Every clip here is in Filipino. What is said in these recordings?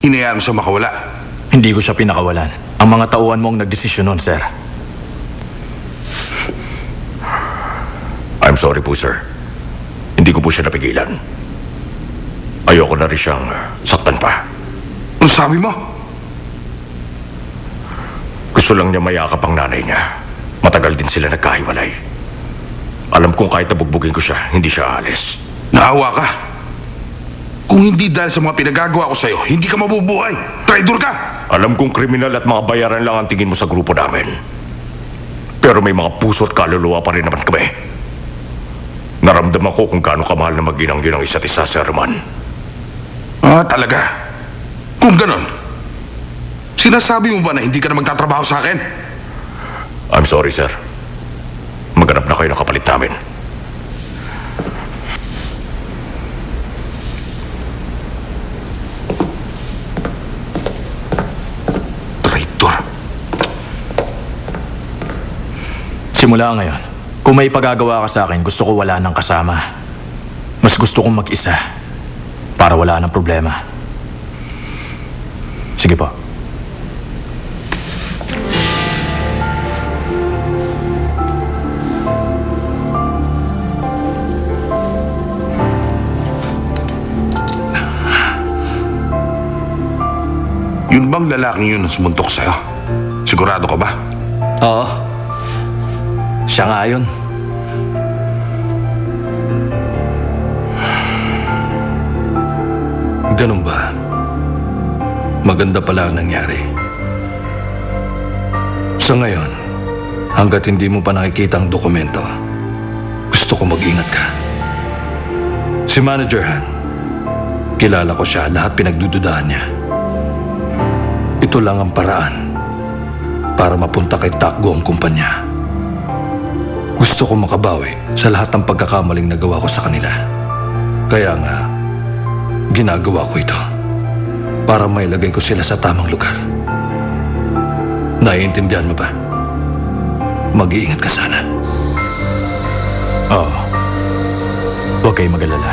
Hinayaan mo siya makawala. Hindi ko siya pinakawalan. Ang mga tauhan mo ang nagdesisyon nun, sir. I'm sorry po, sir. Hindi ko po siya napigilan. Ayoko na rin siyang saktan pa. Ano sabi mo? Gusto lang niya mayakap ang nanay niya. Matagal din sila nagkahiwalay. Alam kong kahit nabugbugin ko siya, hindi siya aalis. Naawa ka. Kung hindi dahil sa mga pinagagawa ko sa'yo, hindi ka mabubuhay. Traidor ka! Alam kong kriminal at mga bayaran lang ang tingin mo sa grupo namin. Pero may mga puso at kaluluwa pa rin naman kami. Naramdaman ko kung gaano kamahal na mag-inang yun ang isa't isa, Sir Roman. Ah, talaga? Kung ganon, sinasabi mo ba na hindi ka na magtatrabaho sa akin? I'm sorry, sir. Maghanap na kayo ng kapalit namin. Traitor. Simula ngayon, kung may pagagawa ka sa akin, gusto ko wala nang kasama. Mas gusto kong mag-isa para wala nang problema. Sige po. Yun bang lalaking yun ang sumuntok sa'yo? Sigurado ka ba? Oo. Siya nga yun. Ganun ba? Maganda pala ang nangyari. Sa ngayon, hanggat hindi mo pa nakikita ang dokumento, gusto ko mag-ingat ka. Si Manager Han, kilala ko siya, lahat pinagdududahan niya. Ito lang ang paraan para mapunta kay Takgo ang kumpanya. Gusto ko makabawi sa lahat ng pagkakamaling nagawa ko sa kanila. Kaya nga, ginagawa ko ito para mailagay ko sila sa tamang lugar. Naiintindihan mo ba? Mag-iingat ka sana. Oo. Huwag kayo mag-alala.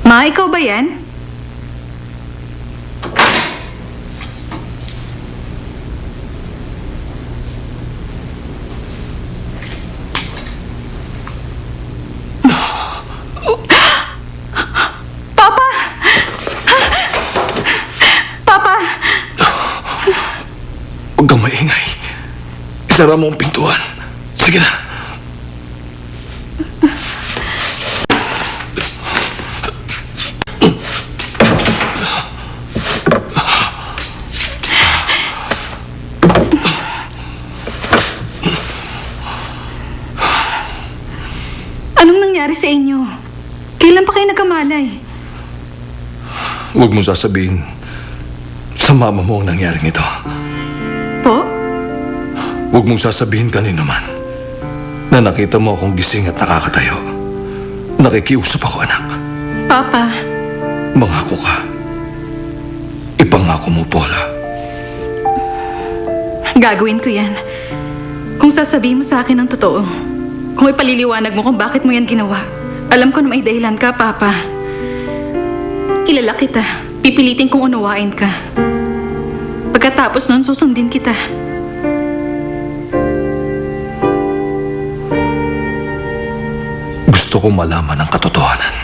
Ma, ikaw ba yan? Papa! Papa! Huwag kang maingay. Isara mo ang pintuan. Sige na. Anong nangyari sa inyo? Kailan pa kayo nagkamalay? Huwag mo sasabihin sa mama mo ang nangyaring ito. Po? Huwag mong sasabihin kanino man na nakita mo akong gising at nakakatayo. Nakikiusap ako, anak. Papa, Mangako ka. Ipangako mo, Paula. gagawin ko yan. Kung sasabihin mo sa akin ang totoo. Kung ipaliliwanag mo kung bakit mo yan ginawa. Alam ko na may dahilan ka, Papa. Kilala kita. Pipilitin kong unawain ka. Pagkatapos nun, susundin kita. Gusto ko malaman ang katotohanan.